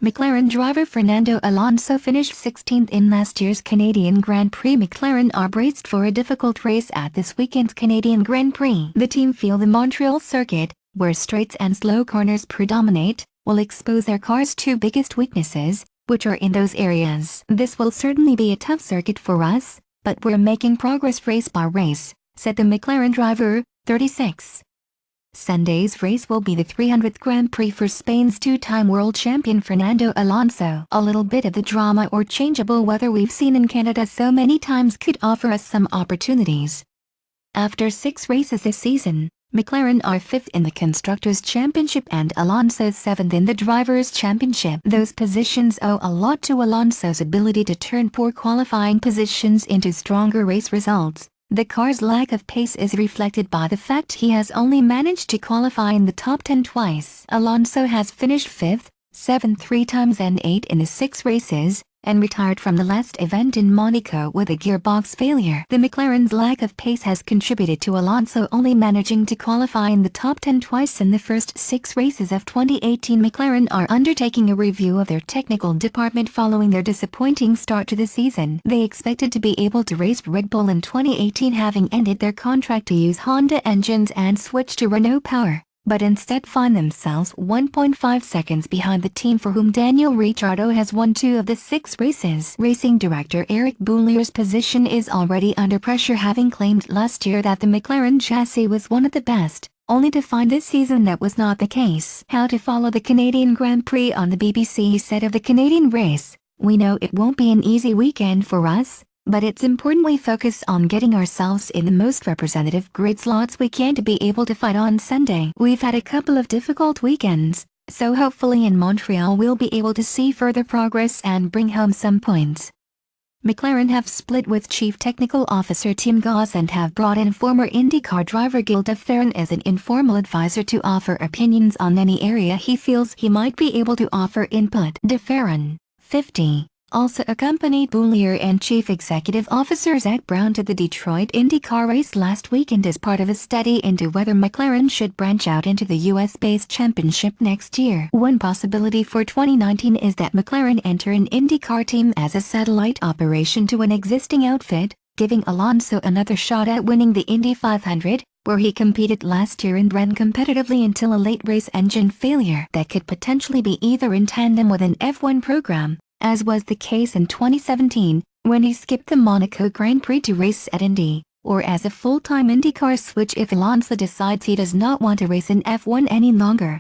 McLaren driver Fernando Alonso finished 16th in last year's Canadian Grand Prix. McLaren are braced for a difficult race at this weekend's Canadian Grand Prix. The team feel the Montreal circuit, where straights and slow corners predominate, will expose their car's two biggest weaknesses, which are in those areas. This will certainly be a tough circuit for us, but we're making progress race by race, said the McLaren driver, 36. Sunday's race will be the 300th Grand Prix for Spain's two-time world champion Fernando Alonso. A little bit of the drama or changeable weather we've seen in Canada so many times could offer us some opportunities. After 6 races this season, McLaren are 5th in the Constructors' Championship and Alonso's 7th in the Drivers' Championship. Those positions owe a lot to Alonso's ability to turn poor qualifying positions into stronger race results. The car's lack of pace is reflected by the fact he has only managed to qualify in the top 10 twice. Alonso has finished 5th, 7th 3 times and 8th in the 6 races, and retired from the last event in Monaco with a gearbox failure. The McLaren's lack of pace has contributed to Alonso only managing to qualify in the top 10 twice in the first 6 races of 2018. McLaren are undertaking a review of their technical department following their disappointing start to the season. They expected to be able to race Red Bull in 2018, having ended their contract to use Honda engines and switch to Renault power, but instead find themselves 1.5 seconds behind the team for whom Daniel Ricciardo has won 2 of the 6 races. Racing director Eric Boulier's position is already under pressure, having claimed last year that the McLaren chassis was one of the best, only to find this season that was not the case. How to follow the Canadian Grand Prix on the BBC said of the Canadian race, "We know it won't be an easy weekend for us, but it's important we focus on getting ourselves in the most representative grid slots we can to be able to fight on Sunday. We've had a couple of difficult weekends, so hopefully in Montreal we'll be able to see further progress and bring home some points." McLaren have split with Chief Technical Officer Tim Goss and have brought in former IndyCar driver Gil de Ferran as an informal advisor to offer opinions on any area he feels he might be able to offer input. De Ferran, 50, also accompanied Boulier and Chief Executive Officer Zach Brown to the Detroit IndyCar race last weekend as part of a study into whether McLaren should branch out into the US-based championship next year. One possibility for 2019 is that McLaren enter an IndyCar team as a satellite operation to an existing outfit, giving Alonso another shot at winning the Indy 500, where he competed last year and ran competitively until a late race engine failure that could potentially be either in tandem with an F1 program, as was the case in 2017, when he skipped the Monaco Grand Prix to race at Indy, or as a full-time IndyCar switch if Alonso decides he does not want to race in F1 any longer.